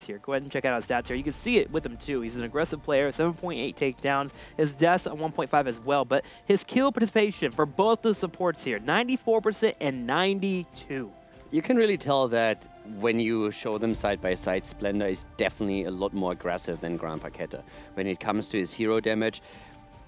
here. Go ahead and check out his stats here. You can see it with him too. He's an aggressive player, 7.8 takedowns. His deaths on 1.5 as well, but his kill participation for both the supports here, 94% and 92. You can really tell that when you show them side by side, Splendor is definitely a lot more aggressive than Grandpa Keta. When it comes to his hero damage,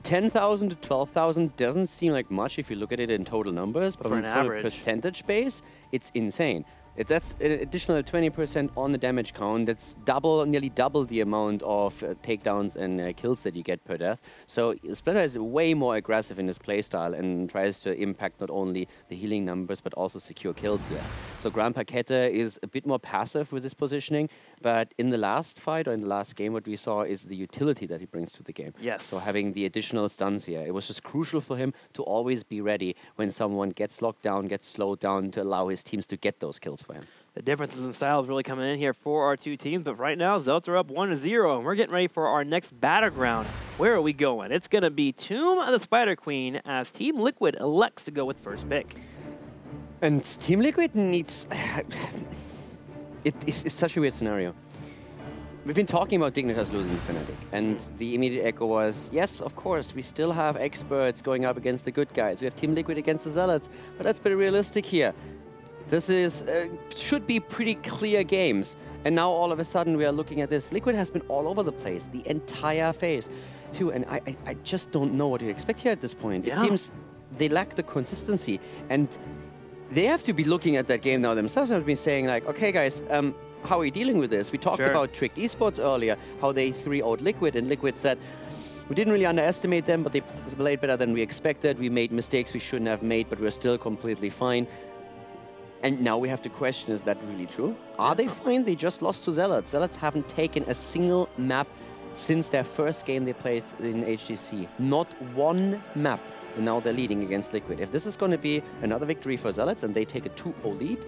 10,000 to 12,000 doesn't seem like much if you look at it in total numbers, but on a percentage base, it's insane. If that's an additional 20% on the damage count, that's nearly double the amount of takedowns and kills that you get per death. So Splendor is way more aggressive in his playstyle and tries to impact not only the healing numbers, but also secure kills here. So Grandpa Keta is a bit more passive with his positioning, but in the last fight, or in the last game, what we saw is the utility that he brings to the game. Yes. So having the additional stuns here, it was just crucial for him to always be ready when someone gets locked down, gets slowed down, to allow his teams to get those kills for him. The differences in styles really coming in here for our two teams, but right now, Zealots are up 1-0, and we're getting ready for our next battleground. Where are we going? It's going to be Tomb of the Spider Queen as Team Liquid elects to go with first pick. And Team Liquid needs... It's such a weird scenario. We've been talking about Dignitas losing to Fnatic, and the immediate echo was, yes, of course, we still have experts going up against the good guys. We have Team Liquid against the Zealots, but let's be realistic here. This is should be pretty clear games. And now all of a sudden we are looking at this. Liquid has been all over the place the entire phase too, and I just don't know what to expect here at this point. Yeah. It seems they lack the consistency, and they have to be looking at that game now themselves and be saying like, okay guys, how are we dealing with this? We talked about Tricked Esports earlier, how they 3-0'd Liquid, and Liquid said, we didn't really underestimate them, but they played better than we expected. We made mistakes we shouldn't have made, but we're still completely fine. And now we have to question, is that really true? Are they fine? They just lost to Zealots. Zealots haven't taken a single map since their first game they played in HGC. Not one map. And now they're leading against Liquid. If this is going to be another victory for Zealots and they take a 2-0 lead,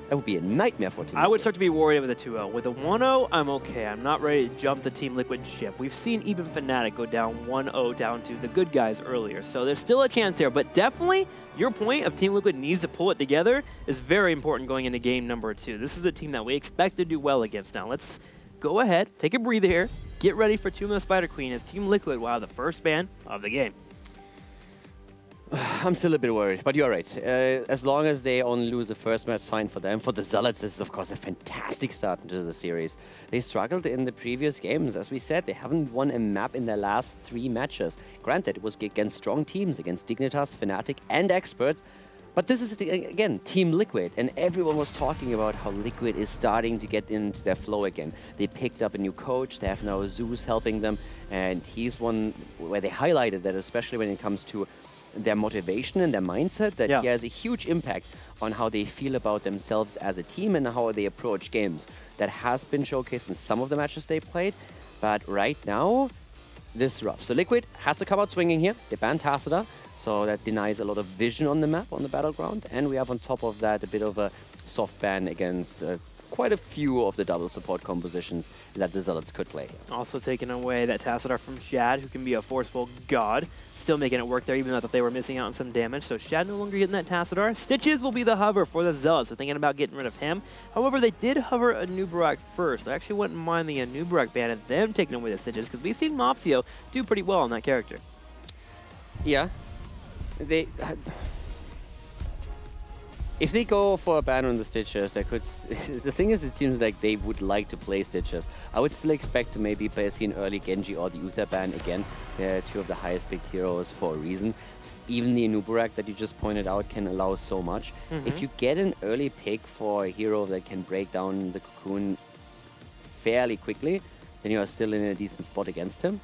that would be a nightmare for Team Liquid. I would start to be worried with a 2-0. With a 1-0, I'm okay. I'm not ready to jump the Team Liquid ship. We've seen even Fnatic go down 1-0 down to the good guys earlier. So there's still a chance here. But definitely, your point of Team Liquid needs to pull it together is very important going into game number 2. This is a team that we expect to do well against. Now, let's go ahead, take a breather here, get ready for Tomb of the Spider Queen as Team Liquid will have the first ban of the game. I'm still a bit worried, but you're right. As long as they only lose the first match, fine for them. For the Zealots, this is, of course, a fantastic start into the series. They struggled in the previous games. As we said, they haven't won a map in their last 3 matches. Granted, it was against strong teams, against Dignitas, Fnatic, and Experts. But this is, again, Team Liquid, and everyone was talking about how Liquid is starting to get into their flow again. They picked up a new coach, they have now Zeus helping them, and he's one where they highlighted that, especially when it comes to their motivation and their mindset, that he has a huge impact on how they feel about themselves as a team and how they approach games. That has been showcased in some of the matches they played, but right now, this is rough. So Liquid has to come out swinging here. They banned Tassadar, so that denies a lot of vision on the map, on the battleground, and we have on top of that a bit of a soft ban against quite a few of the double support compositions that the Zealots could play. Also taking away that Tassadar from Shad, who can be a forceful god. Still making it work there, even though I thought they were missing out on some damage. So Shad no longer getting that Tassadar. Stitches will be the hover for the Zealots, so thinking about getting rid of him. However, they did hover a Nubarak first. I actually wouldn't mind the Nubarak ban and them taking away the Stitches, because we've seen Mopsio do pretty well on that character. Yeah. If they go for a ban on the Stitches, they could... the thing is, it seems like they would like to play Stitches. I would still expect to maybe see an early Genji or the Uther ban again. They're 2 of the highest picked heroes for a reason. Even the Nubarak that you just pointed out can allow so much. If you get an early pick for a hero that can break down the cocoon fairly quickly, then you are still in a decent spot against him.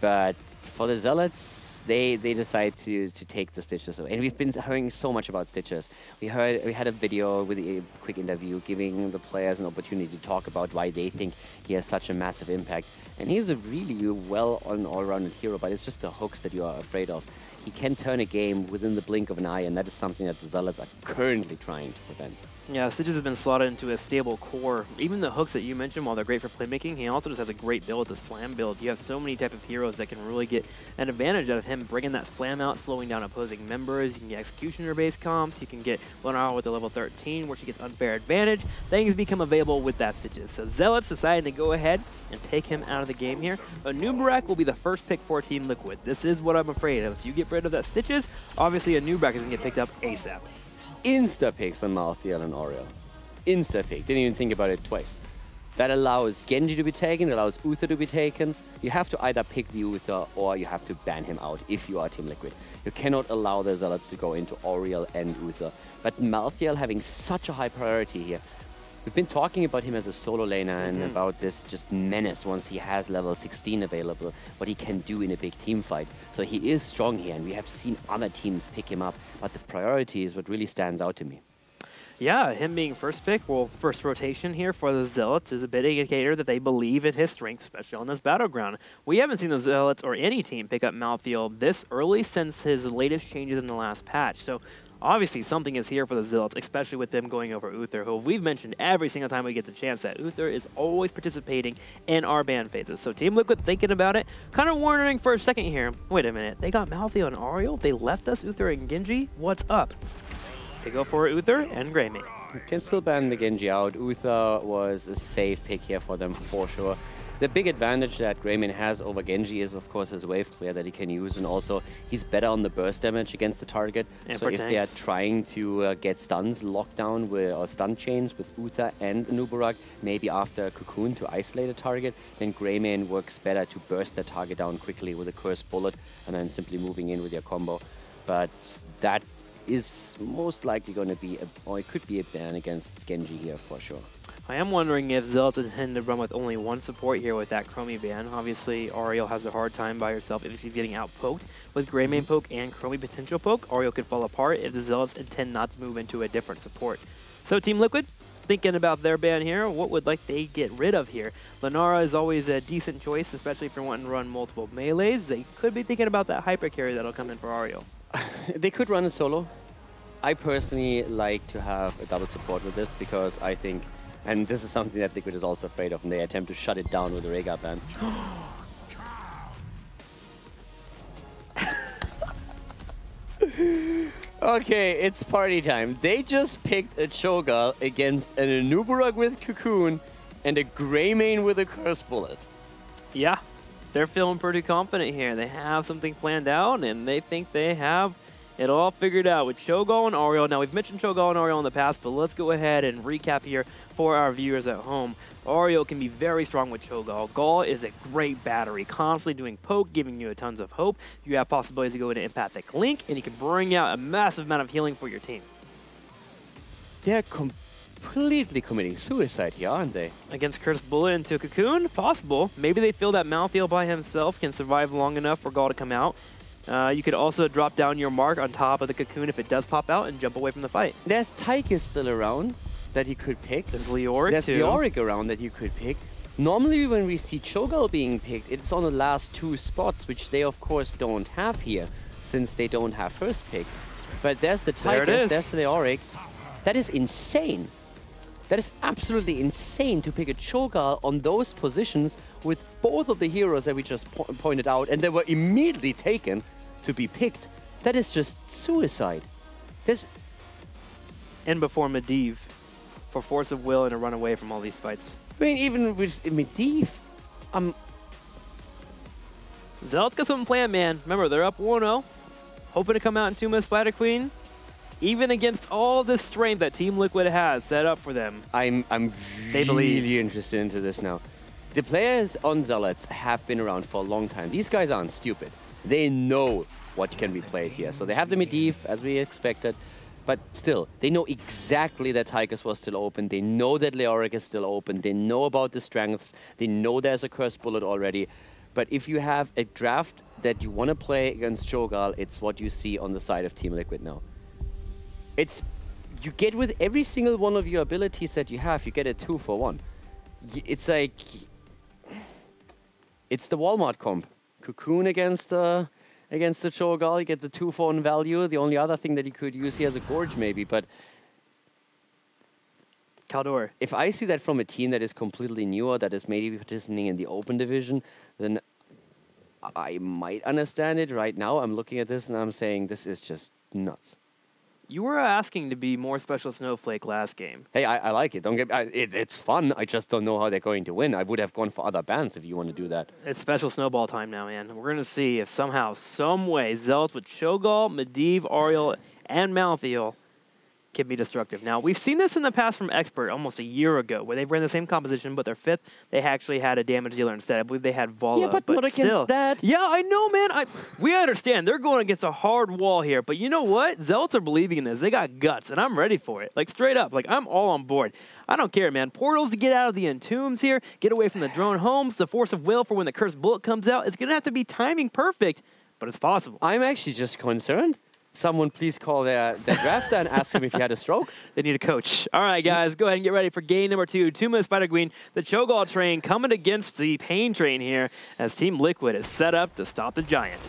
But for the Zealots, they decide to take the Stitches away. And we've been hearing so much about Stitches. We had a video with a quick interview giving the players an opportunity to talk about why they think he has such a massive impact. And he's a really all-rounded hero, but it's just the hooks that you are afraid of. He can turn a game within the blink of an eye, and that is something that the Zealots are currently trying to prevent. Yeah, Stitches has been slotted into a stable core. Even the hooks that you mentioned, while they're great for playmaking, he also just has a great build, the slam build. You have so many type of heroes that can really get an advantage out of him, bringing that slam out, slowing down opposing members. You can get Executioner-based comps. You can get Lenara with the level 13, where she gets unfair advantage. Things become available with that Stitches. So Zealots decided to go ahead and take him out of the game here. But Nubarak will be the first pick for Team Liquid. This is what I'm afraid of. If you get rid of that Stitches, obviously a Nubarak is going to get picked up ASAP. Insta-picks on Malthael and Oriel. Insta-pick. Didn't even think about it twice. That allows Genji to be taken, allows Uther to be taken. You have to either pick the Uther or you have to ban him out if you are Team Liquid. You cannot allow the Zealots to go into Oriel and Uther. But Malthael having such a high priority here. We've been talking about him as a solo laner and about this just menace once he has level 16 available, what he can do in a big team fight. So he is strong here, and we have seen other teams pick him up, but the priority is what really stands out to me. Yeah, him being first pick, well, first rotation here for the Zealots is a big indicator that they believe in his strength, especially on this battleground. We haven't seen the Zealots or any team pick up Malthael this early since his latest changes in the last patch. So obviously something is here for the Zealots, especially with them going over Uther, who we've mentioned every single time we get the chance that Uther is always participating in our ban phases. So Team Liquid thinking about it, kind of wondering for a second here, wait a minute, they got Malthael and Ariel, they left us Uther and Genji, what's up? They go for Uther and Greymane. You can still ban the Genji out. Uther was a safe pick here for them for sure. The big advantage that Greymane has over Genji is, of course, his wave clear that he can use, and also he's better on the burst damage against the target. And so if they are trying to get stuns locked down with, or stun chains with Uther and Nubarak, maybe after Cocoon to isolate a target, then Greymane works better to burst that target down quickly with a Cursed Bullet and then simply moving in with your combo. But that is most likely going to be, or it could be a ban against Genji here for sure. I am wondering if Zealots intend to run with only one support here with that Chromie ban. Obviously, Ariel has a hard time by herself if she's getting out-poked. With Greymane poke and Chromie potential poke, Ariel could fall apart if the Zealots intend not to move into a different support. So Team Liquid, thinking about their ban here, what would like they get rid of here? Lenara is always a decent choice, especially if you're wanting to run multiple melees. They could be thinking about that hyper carry that'll come in for Ariel. They could run a solo. I personally like to have a double support with this because I think, and this is something that Liquid is also afraid of, and they attempt to shut it down with the Rhaegar ban. Okay, it's party time. They just picked a Cho'Gall against an Nubarak with Cocoon and a Greymane with a Cursed Bullet. Yeah, they're feeling pretty confident here. They have something planned out, and they think they have it all figured out with Cho'Gall and Ariel. Now, we've mentioned Cho'Gall and Ariel in the past, but let's go ahead and recap here for our viewers at home. Ariel can be very strong with Cho'Gall. Gall is a great battery, constantly doing poke, giving you a tons of hope. You have possibilities to go into Empathic Link, and you can bring out a massive amount of healing for your team. They're completely committing suicide here, aren't they? Against Cursed Bullet into Cocoon? Possible. Maybe they feel that Malthael by himself can survive long enough for Gall to come out. You could also drop down your mark on top of the Cocoon if it does pop out and jump away from the fight. There's Tychus still around that you could pick. There's Leoric There's too. Leoric around that you could pick. Normally when we see Cho'Gall being picked, it's on the last two spots, which they of course don't have here, since they don't have first pick. But there's the Tychus, there's the Leoric. That is insane. That is absolutely insane to pick a Cho'Gall on those positions with both of the heroes that we just pointed out, and they were immediately taken to be picked. That is just suicide. And before Medivh, for force of will and to run away from all these fights. I mean, even with Medivh, Zealots got something planned, man. Remember, they're up 1-0, hoping to come out in 2 minutes Spider Queen. Even against all the strength that Team Liquid has set up for them. I'm really interested into this now. The players on Zealots have been around for a long time. These guys aren't stupid. They know what can be played here. So they have the Medivh, as we expected, but still, they know exactly that Tychus was still open. They know that Leoric is still open. They know about the strengths. They know there's a Cursed Bullet already. But if you have a draft that you want to play against Cho'Gall, it's what you see on the side of Team Liquid now. You get with every single one of your abilities that you have, you get a 2-for-1. It's like, it's the Walmart comp. Cocoon against the Cho'Gall, you get the 2-for-1 value. The only other thing that you could use here is a Gorge maybe, but Caldor. If I see that from a team that is completely new or that is maybe participating in the open division, then I might understand it. Right now, I'm looking at this and I'm saying this is just nuts. You were asking to be more Special Snowflake last game. Hey, I like it. Don't get it's fun. I just don't know how they're going to win. I would have gone for other bans if you want to do that. It's Special Snowball time now, man. We're going to see if somehow, some way, Zealots with Cho'Gall, Medivh, Ariel, and Malthael can be destructive. Now, we've seen this in the past from Expert almost a year ago, where they ran the same composition, but their fifth, they actually had a damage dealer instead. I believe they had Vala. Yeah, but not still, against that. Yeah, I know, man. We understand. They're going against a hard wall here, but you know what? Zealots are believing in this. They got guts, and I'm ready for it. Like, straight up. Like, I'm all on board. I don't care, man. Portals to get out of the entombs here, get away from the drone homes, the force of will for when the cursed bullet comes out. It's going to have to be timing perfect, but it's possible. I'm actually just concerned. Someone please call their drafter and ask him if he had a stroke. They need a coach. All right, guys, go ahead and get ready for game number 2. Tuma Spider Queen, the Cho'Gall train coming against the Pain train here as Team Liquid is set up to stop the Giant.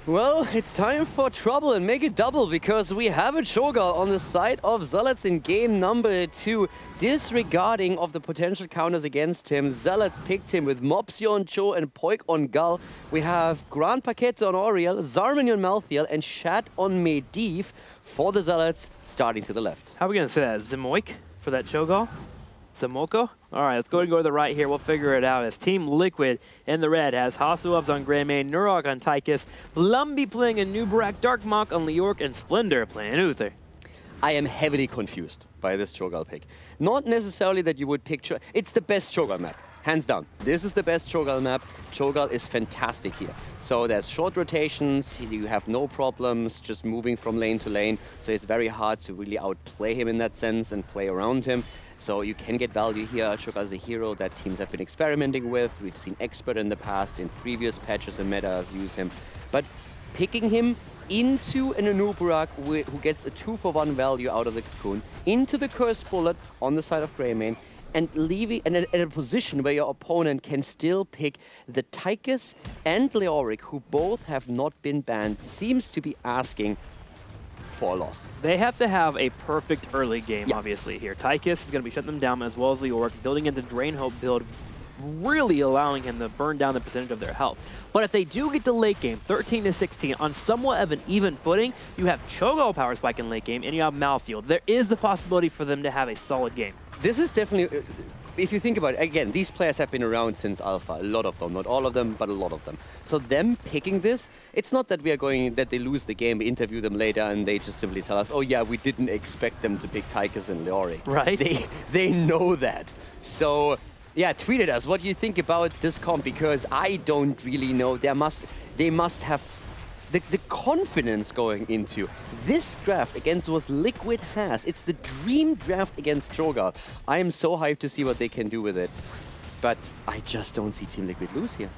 Well, it's time for trouble and make it double because we have a Cho'Gall on the side of Zealots in game number 2. Disregarding of the potential counters against him, Zealots picked him with Mopsio on Cho and Poik on Gull. We have Grand Paquette on Oriel, Zarmani on Malthael, and Shat on Medivh for the Zealots starting to the left. How are we going to say that? Zemoik for that Cho'Gall? Zamoko? All right, let's go and go to the right here. We'll figure it out as Team Liquid in the red has Hasuovs on Greymane, Nurok on Tychus, Lumby playing a Nubarak, Darkmonk on Leorc, and Splendor playing Uther. I am heavily confused by this Cho'Gall pick. Not necessarily that you would pick... It's the best Cho'Gall map, hands down. This is the best Cho'Gall map. Cho'Gall is fantastic here. So there's short rotations, you have no problems just moving from lane to lane, so it's very hard to really outplay him in that sense and play around him. So you can get value here. Cho'Gall is a hero that teams have been experimenting with. We've seen Expert in the past, in previous patches and metas use him. But picking him into an Anubarak who gets a 2-for-1 value out of the Cocoon, into the Cursed Bullet on the side of Greymane, and leaving in a position where your opponent can still pick the Tychus and Leoric, who both have not been banned, seems to be asking for a loss. They have to have a perfect early game, obviously, here. Tychus is going to be shutting them down as well as Leoric, building into Drain Hope build, really allowing him to burn down the percentage of their health. But if they do get to late game, 13-16, on somewhat of an even footing, you have Cho'Gall power spike in late game, and you have Malthael. There is the possibility for them to have a solid game. This is definitely... If you think about it, again, these players have been around since Alpha, a lot of them, not all of them, but a lot of them. So them picking this, it's not that that they lose the game, we interview them later and they just simply tell us, oh yeah, we didn't expect them to pick Tychus and Leoric. Right. They know that. So yeah, tweet at us, what do you think about this comp? Because I don't really know, they must have the confidence going into this draft against what Liquid has. It's the dream draft against Cho'Gall. I am so hyped to see what they can do with it. But I just don't see Team Liquid lose here.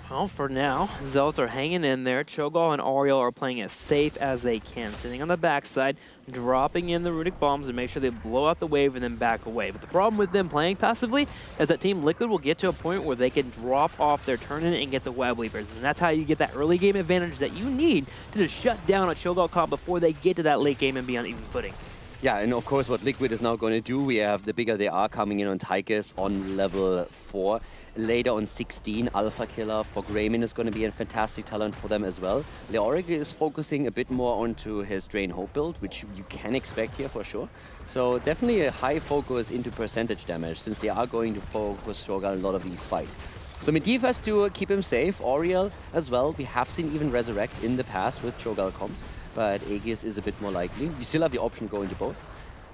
Well, for now, Zealots are hanging in there. Cho'Gall and Ariel are playing as safe as they can, sitting on the backside, dropping in the runic bombs to make sure they blow out the wave and then back away. But the problem with them playing passively is that Team Liquid will get to a point where they can drop off their turn-in and get the web weavers. And that's how you get that early game advantage that you need to just shut down a Cho'Gall comp before they get to that late game and be on even footing. Yeah, and of course what Liquid is now going to do, we have the bigger they are coming in on Tychus on level 4. Later on 16, Alpha Killer for Greymane is going to be a fantastic talent for them as well. Leoric is focusing a bit more onto his Drain Hope build, which you can expect here for sure. So definitely a high focus into percentage damage, since they are going to focus Cho'Gall a lot of these fights. So Medivh has to keep him safe, Oriel as well. We have seen even Resurrect in the past with Cho'Gall comps, but Aegis is a bit more likely. You still have the option going to both.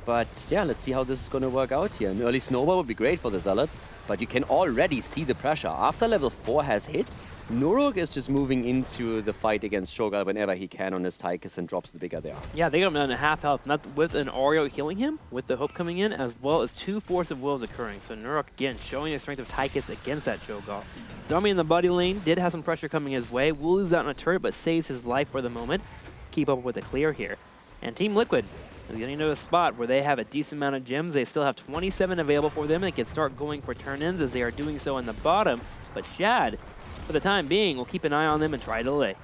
But yeah, let's see how this is going to work out here. An early snowball would be great for the Zealots, but you can already see the pressure. After level 4 has hit, Nurok is just moving into the fight against Cho'Gall whenever he can on his Tychus and drops the bigger they are. Yeah, they got him down to half health, not with an Oreo healing him, with the Hope coming in, as well as 2 Force of Wills occurring. So Nurok, again, showing the strength of Tychus against that Cho'Gall. Zombie in the buddy lane did have some pressure coming his way. Will lose out on a turret, but saves his life for the moment. Keep up with the clear here. And Team Liquid is getting to a spot where they have a decent amount of gems. They still have 27 available for them and can start going for turn-ins as they are doing so in the bottom. But Shad, for the time being, will keep an eye on them and try to delay.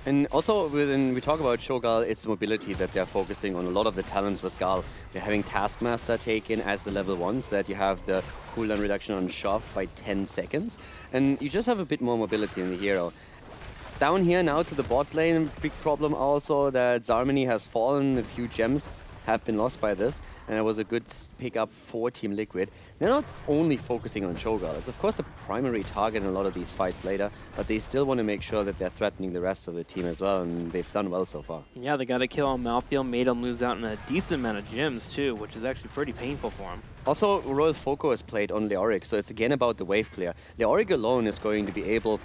And also, when we talk about Shogal, it's mobility that they're focusing on. A lot of the talents with Gal, they're having Taskmaster taken as the level 1, so that you have the cooldown reduction on Shove by 10 seconds. And you just have a bit more mobility in the hero. Down here now to the bot lane, big problem also that Zarmany has fallen, a few gems have been lost by this, and it was a good pickup for Team Liquid. They're not only focusing on Cho'Gall. It's of course the primary target in a lot of these fights later, but they still want to make sure that they're threatening the rest of the team as well, and they've done well so far. Yeah, they got a kill on Malthael, made him lose out on a decent amount of gems too, which is actually pretty painful for him. Also, Royal Foco is played on Leoric, so it's again about the wave player. Leoric alone is going to be able...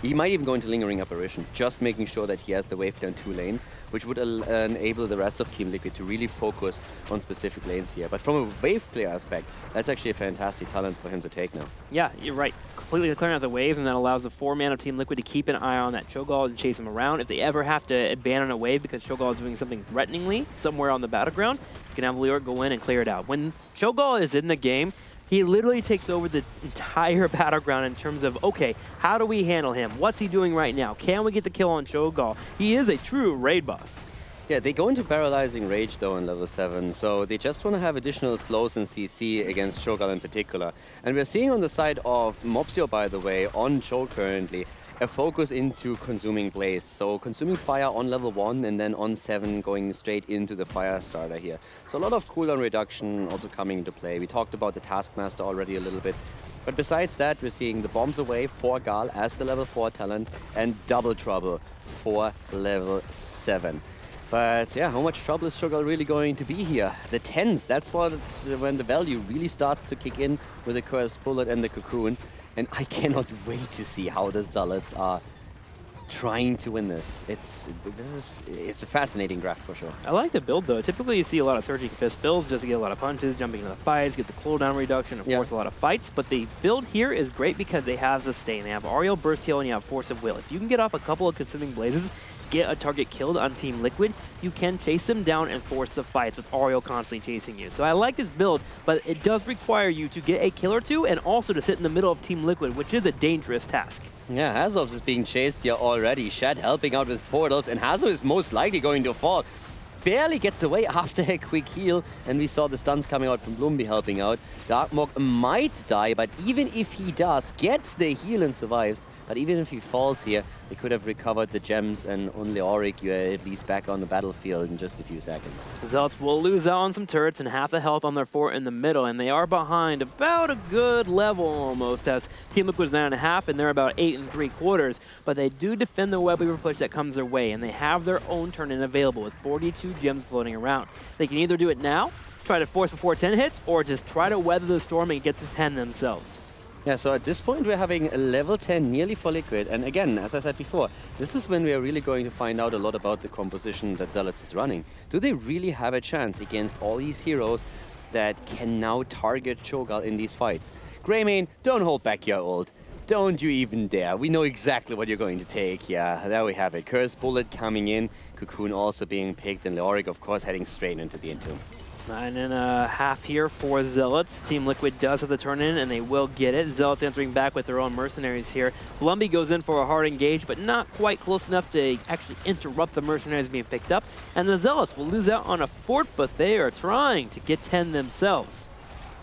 He might even go into Lingering Apparition, just making sure that he has the wave player in 2 lanes, which would enable the rest of Team Liquid to really focus on specific lanes here. But from a wave player aspect, that's actually a fantastic talent for him to take now. Yeah, you're right. Completely clearing out the waves, and that allows the 4-man of Team Liquid to keep an eye on that Cho'Gall and chase him around. If they ever have to abandon a wave because Cho'Gall is doing something threateningly somewhere on the battleground, you can have Leoric go in and clear it out. When Cho'Gall is in the game, he literally takes over the entire battleground in terms of, okay, how do we handle him? What's he doing right now? Can we get the kill on Cho'Gall? He is a true raid boss. Yeah, they go into Paralyzing Rage though in level 7, so they just want to have additional slows and CC against Cho'Gall in particular. And we're seeing on the side of Mopsio, by the way, on Cho currently, a focus into Consuming Blaze. So Consuming Fire on level 1 and then on 7 going straight into the Fire Starter here. So a lot of cooldown reduction also coming into play. We talked about the Taskmaster already a little bit. But besides that, we're seeing the Bombs Away for Gal as the level 4 talent and Double Trouble for level 7. But yeah, how much trouble is Cho'Gall really going to be here? The 10s, that's when the value really starts to kick in with the Cursed Bullet and the Cocoon. And I cannot wait to see how the Zealots are trying to win this. It's a fascinating draft for sure. I like the build though. Typically you see a lot of Surging Fist builds just to get a lot of punches, jumping into the fights, get the cooldown reduction, of course a lot of fights. But the build here is great because they have Sustain. They have Aerial Burst Heal and you have Force of Will. If you can get off a couple of Consuming Blazes, get a target killed on Team Liquid, you can chase them down and force the fights with Aerial constantly chasing you. So I like this build, but it does require you to get a kill or 2 and also to sit in the middle of Team Liquid, which is a dangerous task. Yeah, Hazovs is being chased here already. Shed helping out with portals, and Hazo is most likely going to fall. Barely gets away after a quick heal, and we saw the stuns coming out from Bloomby helping out. Darkmog might die, but even if he does, gets the heal and survives. But even if he falls here, they could have recovered the gems, and on Leoric, you're at least back on the battlefield in just a few seconds. Zealots will lose out on some turrets and half the health on their fort in the middle, and they are behind about a good level almost, as Team Liquid is 9.5, and they're about 8 3/4. But they do defend the web weaver push that comes their way, and they have their own turn-in available with 42 gems floating around. They can either do it now, try to force before 10 hits, or just try to weather the storm and get to 10 themselves. Yeah, so at this point we're having a level 10 nearly for Liquid, and again, as I said before, this is when we are really going to find out a lot about the composition that Zealots is running. Do they really have a chance against all these heroes that can now target Cho'Gall in these fights? Greymane, don't hold back your ult. Don't you even dare. We know exactly what you're going to take. Yeah, there we have it. Cursed Bullet coming in, Cocoon also being picked, and Leoric, of course, heading straight into the Entomb. 9.5 here for Zealots. Team Liquid does have the turn-in, and they will get it. Zealots answering back with their own mercenaries here. Blumby goes in for a hard engage, but not quite close enough to actually interrupt the mercenaries being picked up. And the Zealots will lose out on a fort, but they are trying to get 10 themselves.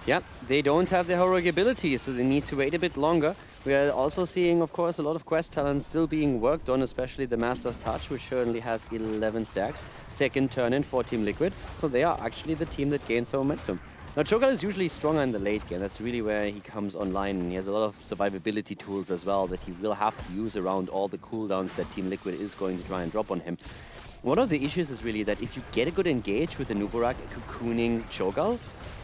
Yep, they don't have the heroic ability, so they need to wait a bit longer. We are also seeing, of course, a lot of quest talents still being worked on, especially the Master's Touch, which currently has 11 stacks. Second turn-in for Team Liquid, so they are actually the team that gains some momentum. Now, Cho'Gall is usually stronger in the late game. That's really where he comes online, and he has a lot of survivability tools as well that he will have to use around all the cooldowns that Team Liquid is going to try and drop on him. One of the issues is really that if you get a good engage with the Nubarak cocooning Cho'Gall,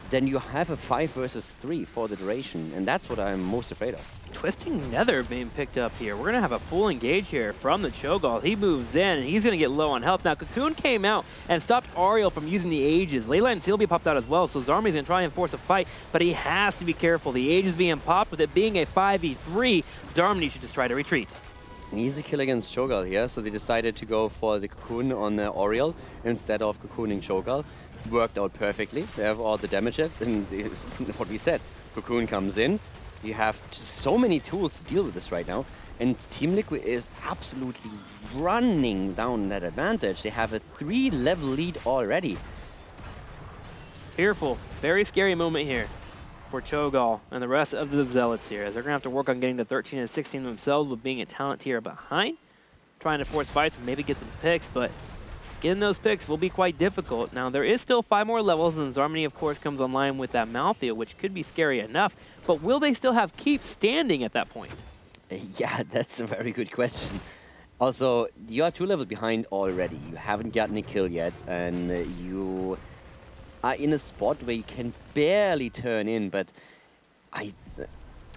then you have a 5 versus 3 for the duration, and that's what I'm most afraid of. Twisting Nether being picked up here. We're going to have a full engage here from the Cho'Gall. He moves in, and he's going to get low on health. Now, Cocoon came out and stopped Aerial from using the Aegis. Leyline Sealby popped out as well, so Zarmy's going to try and force a fight, but he has to be careful. The Aegis being popped, with it being a 5v3, Zarmy should just try to retreat. An easy kill against Cho'Gall here, so they decided to go for the Cocoon on Aerial instead of cocooning Cho'Gall. Worked out perfectly. They have all the damage yet, and what we said, Cocoon comes in. You have just so many tools to deal with this right now. And Team Liquid is absolutely running down that advantage. They have a 3-level lead already. Fearful, very scary moment here for Cho'Gall and the rest of the Zealots here, as they're going to have to work on getting to 13 and 16 themselves with being a talent tier behind, trying to force fights and maybe get some picks, but getting those picks will be quite difficult. Now, there is still 5 more levels, and Zarmany, of course, comes online with that Malthea, which could be scary enough, but will they still have Keep standing at that point? Yeah, that's a very good question. Also, you are 2 levels behind already. You haven't gotten a kill yet, and you are in a spot where you can barely turn in, but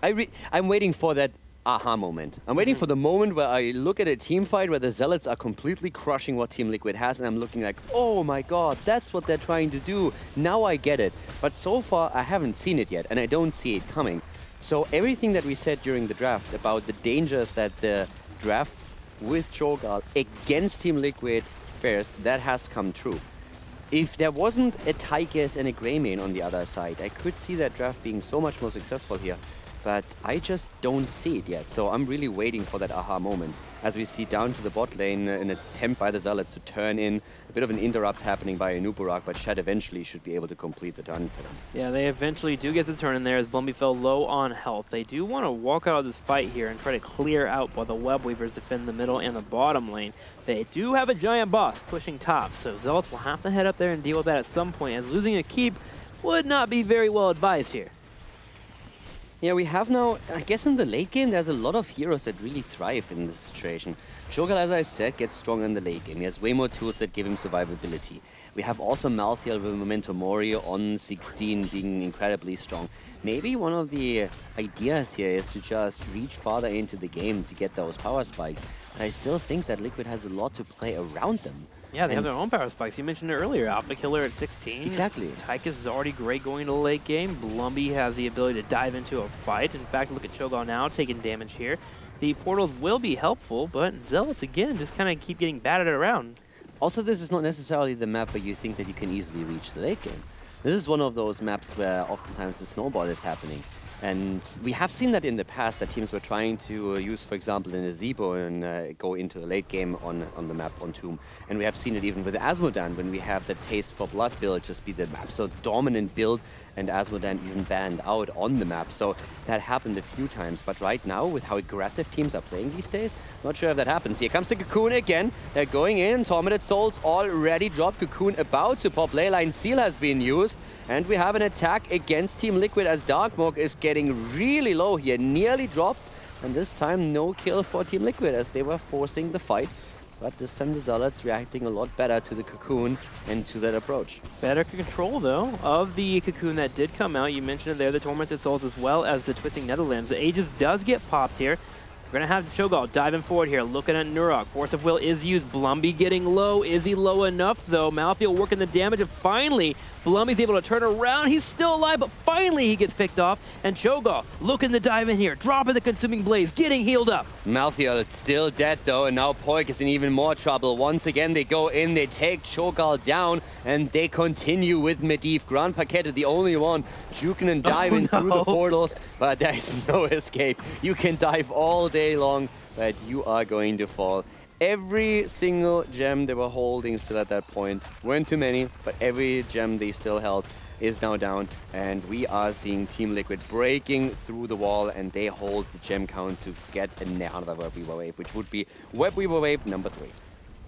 I'm waiting for that aha moment. I'm waiting for the moment where I look at a team fight where the Zealots are completely crushing what Team Liquid has, and I'm looking like, oh my god, that's what they're trying to do. Now I get it. But so far, I haven't seen it yet, and I don't see it coming. So everything that we said during the draft about the dangers that the draft with Cho'Gall against Team Liquid fares, that has come true. If there wasn't a Tychus and a Greymane on the other side, I could see that draft being so much more successful here. But I just don't see it yet, so I'm really waiting for that aha moment. As we see down to the bot lane, an attempt by the Zealots to turn in, a bit of an interrupt happening by Anubarak, but Shed eventually should be able to complete the turn for them. Yeah, they eventually do get the turn in there as Blumby fell low on health. They do want to walk out of this fight here and try to clear out while the Web Weavers defend the middle and the bottom lane. They do have a giant boss pushing top, so Zealots will have to head up there and deal with that at some point, as losing a keep would not be very well advised here. Yeah, we have now, I guess in the late game, there's a lot of heroes that really thrive in this situation. Cho'Gall, as I said, gets strong in the late game. He has way more tools that give him survivability. We have also Malthea with Memento Mori on 16 being incredibly strong. Maybe one of the ideas here is to just reach farther into the game to get those power spikes. But I still think that Liquid has a lot to play around them. Yeah, they have their own power spikes. You mentioned it earlier. Alpha Killer at 16. Exactly. Tychus is already great going into the late game. Blumby has the ability to dive into a fight. In fact, look at Cho'Gall now taking damage here. The portals will be helpful, but Zealots, again, just kind of keep getting battered around. Also, this is not necessarily the map where you think that you can easily reach the late game. This is one of those maps where oftentimes the snowball is happening. And we have seen that in the past, that teams were trying to use, for example, in a Zebo and go into a late game on the map on Tomb. And we have seen it even with Asmodan, when we have the Taste for Blood build just be the map so dominant build, and Asmodan even banned out on the map. So that happened a few times. But right now, with how aggressive teams are playing these days, not sure if that happens. Here comes the Cocoon again. They're going in. Tormented Souls already dropped. Cocoon about to pop. Leyline Seal has been used. And we have an attack against Team Liquid as Darkmog is getting really low here. Nearly dropped. And this time, no kill for Team Liquid as they were forcing the fight. But this time the Zealots reacting a lot better to the Cocoon and to that approach. Better control, though, of the Cocoon that did come out. You mentioned it there, the Tormented Souls as well as the Twisting Netherlands. The Aegis does get popped here. We're going to have Cho'Gall diving forward here, looking at Nurok. Force of Will is used. Blumby getting low. Is he low enough, though? Malthea working the damage, and finally, Blumby's able to turn around. He's still alive, but finally he gets picked off. And Cho'Gall looking to dive in here, dropping the Consuming Blaze, getting healed up. Malthea still dead, though, and now Poik is in even more trouble. Once again, they go in, they take Cho'Gall down, and they continue with Medivh. Grand Paquette, the only one juking and diving through the portals, but there is no escape. You can dive all day long, but you are going to fall. Every single gem they were holding still at that point, weren't too many, but every gem they still held is now down, and we are seeing Team Liquid breaking through the wall, and they hold the gem count to get another Web Weaver wave, which would be Web Weaver wave number 3.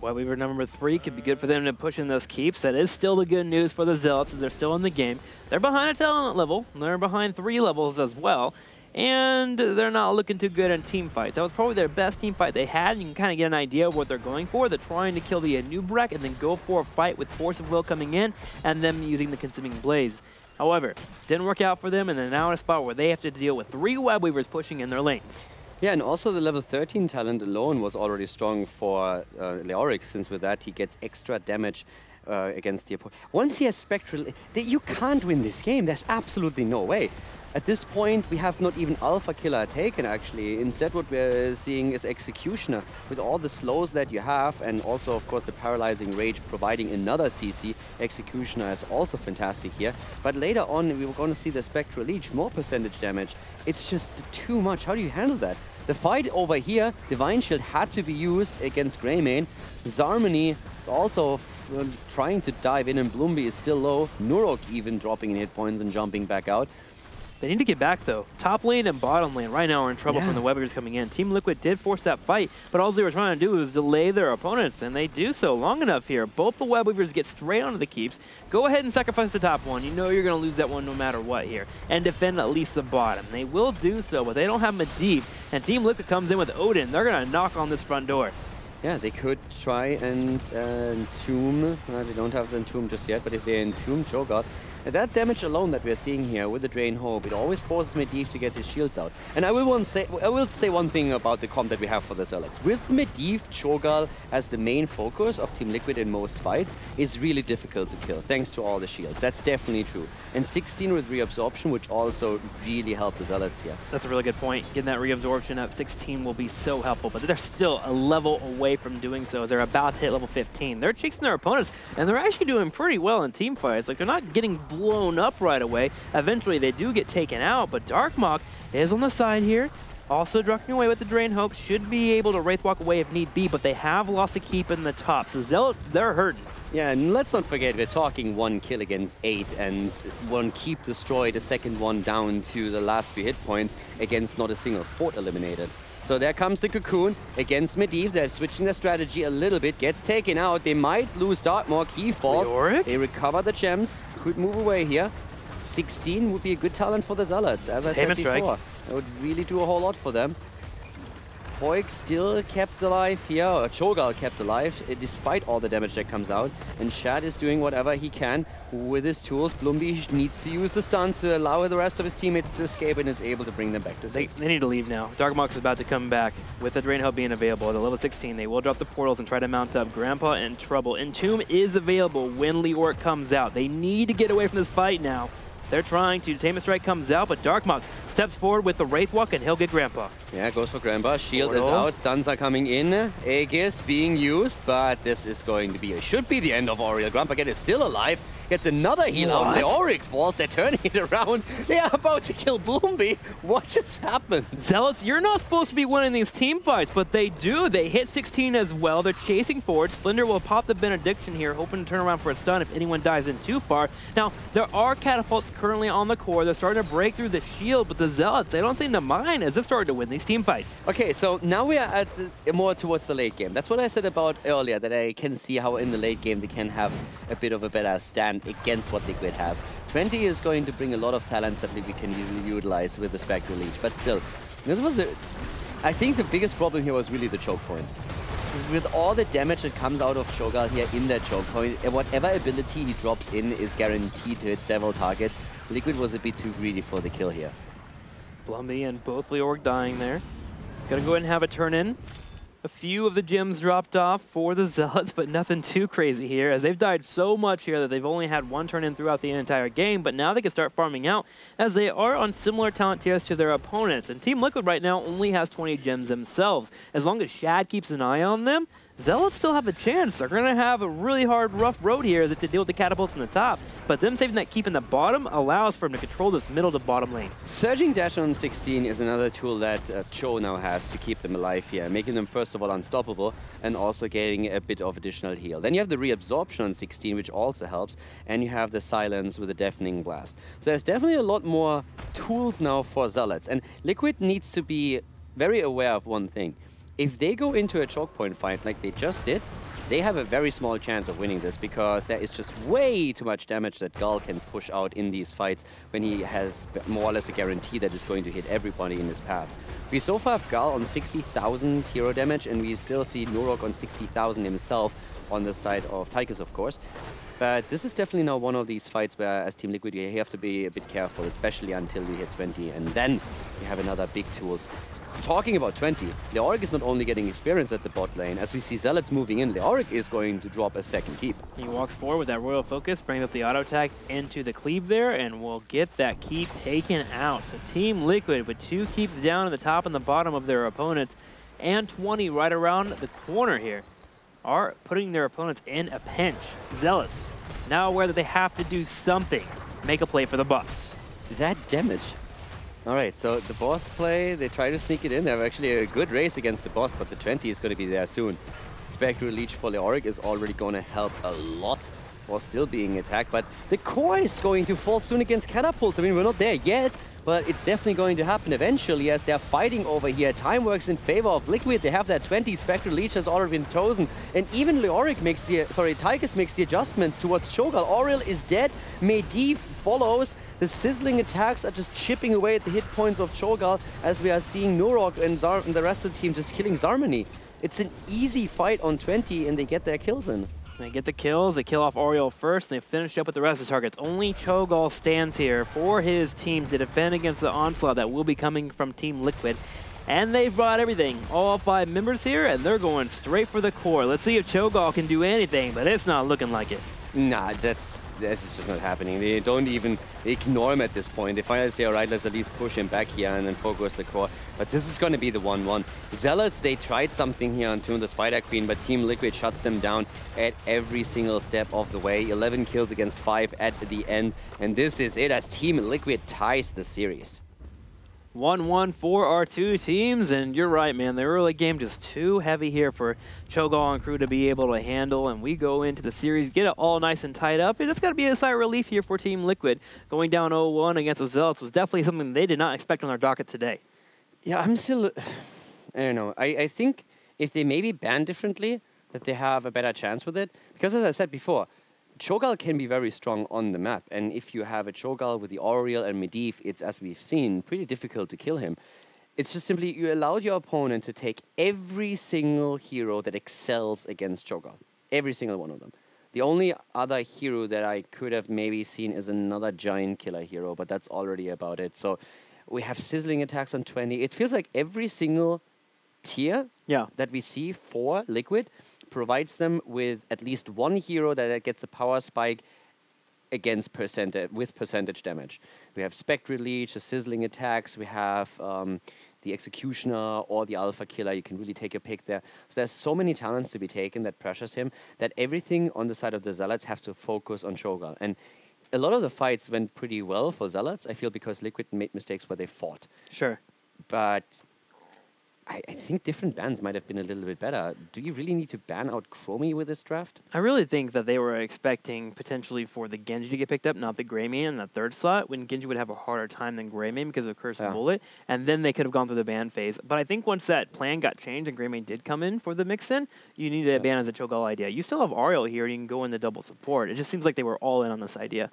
Web Weaver number 3 could be good for them to push in those keeps. That is still the good news for the Zealots as they're still in the game. They're behind a talent level, and they're behind 3 levels as well. And they're not looking too good in team fights. That was probably their best team fight they had. You can kind of get an idea of what they're going for. They're trying to kill the Anubarak and then go for a fight with Force of Will coming in and them using the Consuming Blaze. However, didn't work out for them, and they're now in a spot where they have to deal with 3 Web Weavers pushing in their lanes. Yeah, and also the level 13 talent alone was already strong for Leoric, since with that he gets extra damage against the opponent. Once he has Spectral, you can't win this game. There's absolutely no way. At this point, we have not even Alpha Killer taken, actually. Instead, what we're seeing is Executioner. With all the slows that you have, and also, of course, the Paralyzing Rage providing another CC, Executioner is also fantastic here. But later on, we were going to see the Spectral Leech, more percentage damage. It's just too much. How do you handle that? The fight over here, Divine Shield had to be used against Greymane. Zarmony is also trying to dive in, and Bloomby is still low. Nurok even dropping in hit points and jumping back out. They need to get back, though. Top lane and bottom lane right now are in trouble from the web weavers coming in. Team Liquid did force that fight, but all they were trying to do was delay their opponents, and they do so long enough here. Both the web weavers get straight onto the keeps. Go ahead and sacrifice the top one. You know you're going to lose that one no matter what here, and defend at least the bottom. They will do so, but they don't have Medivh, and Team Liquid comes in with Odin. They're going to knock on this front door. Yeah, they could try and entomb. They don't have the entomb just yet, but if they entomb Cho'Gath, that damage alone that we're seeing here with the Drain Hope, it always forces Medivh to get his shields out. And I will say one thing about the comp that we have for the Zealots. With Medivh, Cho'Gath as the main focus of Team Liquid in most fights is really difficult to kill, thanks to all the shields. That's definitely true. And 16 with reabsorption, which also really helped the Zealots here. That's a really good point. Getting that reabsorption at 16 will be so helpful, but they're still a level away from doing so as they're about to hit level 15. They're chasing their opponents, and they're actually doing pretty well in team fights. Like, they're not getting blown up right away. Eventually, they do get taken out, but Darkmok is on the side here. Also dropping away with the Drain Hope. Should be able to Wraith Walk away if need be, but they have lost a keep in the top. So Zealots, they're hurting. Yeah, and let's not forget, we're talking 1 kill against 8 and 1 keep destroyed, the second one down to the last few hit points against not a single fort eliminated. So there comes the Cocoon against Medivh. They're switching their strategy a little bit. Gets taken out. They might lose Darkmok. He falls. Leoric? They recover the gems. Could move away here. 16 would be a good talent for the Zealots, as I said before. That would really do a whole lot for them. Voig still kept alive here, or Cho'Gath kept alive, despite all the damage that comes out. And Shad is doing whatever he can with his tools. Bloomby needs to use the stuns to allow the rest of his teammates to escape and is able to bring them back to safety. They need to leave now. Darkmok is about to come back with the Drain Hub being available. At level 16, they will drop the portals and try to mount up. Grandpa in trouble. Entomb is available when Leoric comes out. They need to get away from this fight now. They're trying to. Tainment Strike comes out, but Darkmok steps forward with the Wraith Walk, and he'll get Grandpa. Yeah, goes for Grandpa. Shield is out. Stuns are coming in. Aegis being used, but this is going to be, it should be the end of Oriel. Grandpa is still alive. Gets another heal out. Leoric falls. They're turning it around. They are about to kill Bloomby. What just happened? Zealots, you're not supposed to be winning these team fights, but they do. They hit 16 as well. They're chasing forward. Splendor will pop the Benediction here, hoping to turn around for a stun if anyone dives in too far. Now, there are catapults currently on the core. They're starting to break through the shield, but the Zealots, they don't seem to mind as they're starting to win these team fights. Okay, so now we are at more towards the late game. That's what I said about earlier, that I can see how in the late game they can have a bit of a better stand against what Liquid has. 20 is going to bring a lot of talents that Liquid can utilize with the Spectral Leech, but still, this was I think the biggest problem here was really the choke point. With all the damage that comes out of Cho'Gath here in that choke point, whatever ability he drops in is guaranteed to hit several targets. Liquid was a bit too greedy for the kill here. Blumby and both Leoric dying there. Gonna go ahead and have it turn in. A few of the gems dropped off for the Zealots, but nothing too crazy here, as they've died so much here that they've only had 1 turn in throughout the entire game, but now they can start farming out, as they are on similar talent tiers to their opponents. And Team Liquid right now only has 20 gems themselves. As long as Shad keeps an eye on them, Zealots still have a chance. They're going to have a really hard, rough road here as they have to deal with the catapults in the top. But them saving that keep in the bottom allows for them to control this middle to bottom lane. Surging Dash on 16 is another tool that Cho now has to keep them alive here, making them first of all unstoppable and also getting a bit of additional heal. Then you have the reabsorption on 16, which also helps, and you have the silence with a deafening blast. So there's definitely a lot more tools now for Zealots, and Liquid needs to be very aware of one thing. If they go into a choke point fight like they just did, they have a very small chance of winning this, because there is just way too much damage that Gull can push out in these fights when he has more or less a guarantee that is going to hit everybody in his path. We so far have Gull on 60,000 hero damage, and we still see Nurok on 60,000 himself on the side of Tychus, of course. But this is definitely now one of these fights where, as Team Liquid, you have to be a bit careful, especially until we hit 20, and then you have another big tool. Talking about 20, Leoric is not only getting experience at the bot lane. As we see Zealots moving in, Leoric is going to drop a second keep. He walks forward with that Royal Focus, brings up the auto tag into the cleave there, and will get that keep taken out. So Team Liquid with 2 keeps down in the top and the bottom of their opponents, and 20 right around the corner here, are putting their opponents in a pinch. Zealots, now aware that they have to do something, make a play for the buffs. That damage All right, so the boss play, they try to sneak it in. They have actually a good race against the boss, but the 20 is going to be there soon. Spectral Leech for Leoric is already going to help a lot while still being attacked, but the core is going to fall soon against Catapults. I mean, we're not there yet, but it's definitely going to happen eventually as they're fighting over here. Time works in favor of Liquid. They have that 20. Spectral Leech has already been chosen. And even Leoric makes the, Tychus makes the adjustments towards Cho'Gall. Auriel is dead. Medivh follows. The sizzling attacks are just chipping away at the hit points of Cho'Gall as we are seeing Nurok and the rest of the team just killing Zarmany. It's an easy fight on 20 and they get their kills in. They get the kills, they kill off Auriel first, and they finish up with the rest of the targets. Only Cho'Gall stands here for his team to defend against the onslaught that will be coming from Team Liquid. And they've brought everything, all 5 members here, and they're going straight for the core. Let's see if Cho'Gall can do anything, but it's not looking like it. Nah, this is just not happening. They don't even ignore him at this point. They finally say, all right, let's at least push him back here and then focus the core. But this is going to be the 1-1. Zealots, they tried something here on Tomb of the Spider Queen, but Team Liquid shuts them down at every single step of the way. 11 kills against 5 at the end. And this is it as Team Liquid ties the series. 1-1 for our 2 teams, and you're right, man. The early game just too heavy here for Cho'Gall and crew to be able to handle, and we go into the series, get it all nice and tied up, and it's got to be a sigh of relief here for Team Liquid. Going down 0-1 against the Zealots was definitely something they did not expect on their docket today. Yeah, I'm still... I don't know. I think if they maybe ban differently, that they have a better chance with it. Because as I said before, Cho'Gall can be very strong on the map, and if you have a Cho'Gall with the Auriel and Medivh, it's, as we've seen, pretty difficult to kill him. It's just simply you allowed your opponent to take every single hero that excels against Cho'Gall. Every single one of them. The only other hero that I could have maybe seen is another giant killer hero, but that's already about it. So we have sizzling attacks on 20. It feels like every single tier that we see for Liquid provides them with at least one hero that gets a power spike against percentage damage. We have Spectral Leech, the sizzling attacks, we have the Executioner or the Alpha Killer. You can really take your pick there. So there's so many talents to be taken that pressures him that everything on the side of the Zealots have to focus on Cho'Gall. And a lot of the fights went pretty well for Zealots, I feel, because Liquid made mistakes where they fought. Sure. But I think different bans might have been a little bit better. Do you really need to ban out Chromie with this draft? I really think that they were expecting potentially for the Genji to get picked up, not the Greymane in that 3rd slot, when Genji would have a harder time than Greymane because of Curse and Bullet, and then they could have gone through the ban phase. But I think once that plan got changed and Greymane did come in for the mix-in, you needed a ban as a Cho'Gall idea. You still have Auriel here, and you can go in the double support. It just seems like they were all in on this idea.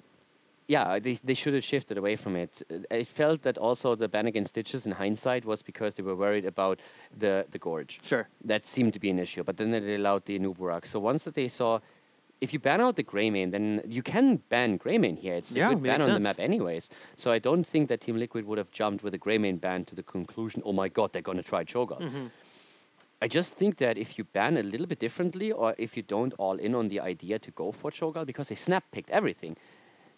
Yeah, they should have shifted away from it. I felt that also the ban against Stitches in hindsight was because they were worried about the Gorge. Sure. That seemed to be an issue, but then they allowed the Anuburak. So once that they saw, if you ban out the Greymane, then you can ban Greymane here. It's a good ban on the map anyways. So I don't think that Team Liquid would have jumped with a Greymane ban to the conclusion, oh my god, they're going to try Cho'Gall. I just think that if you ban a little bit differently, or if you don't all in on the idea to go for Cho'Gall, because they snap-picked everything,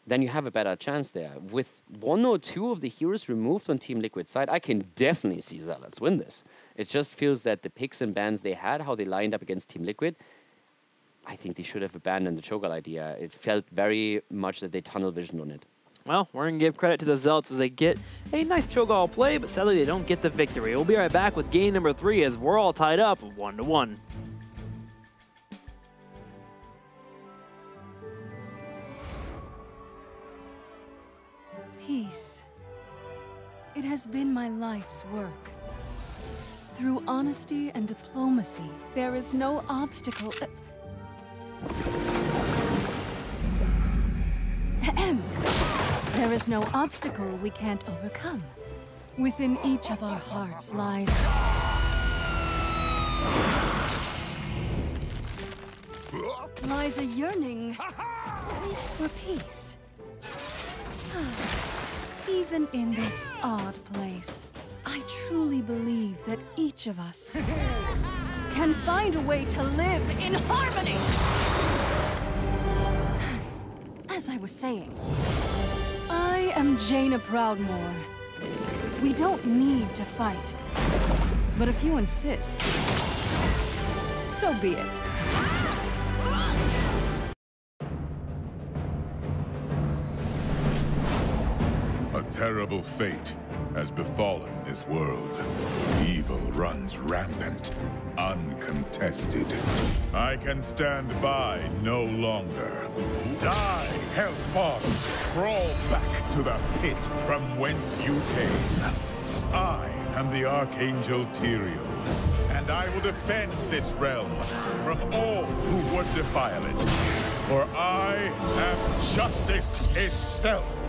then you have a better chance there. With 1 or 2 of the heroes removed on Team Liquid side, I can definitely see Zealots win this. It just feels that the picks and bans they had, how they lined up against Team Liquid, I think they should have abandoned the Cho'Gall idea. It felt very much that they tunnel vision on it. Well, we're going to give credit to the Zealots as they get a nice Cho'Gall play, but sadly they don't get the victory. We'll be right back with game number 3 as we're all tied up 1-1. Peace. It has been my life's work. Through honesty and diplomacy, there is no obstacle. There is no obstacle we can't overcome. Within each of our hearts lies a yearning for peace. Even in this odd place, I truly believe that each of us can find a way to live in harmony. As I was saying, I am Jaina Proudmoore. We don't need to fight, but if you insist, so be it. terrible fate has befallen this world. Evil runs rampant, uncontested. I can stand by no longer. Die, Hellspawn! Crawl back to the pit from whence you came. I am the Archangel Tyrael, and I will defend this realm from all who would defile it. For I am justice itself.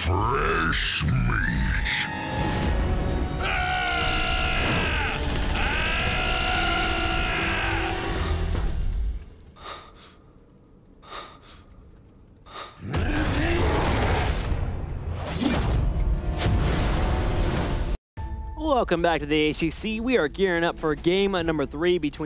Fresh meat. Welcome back to the HGC. We are gearing up for game number 3 between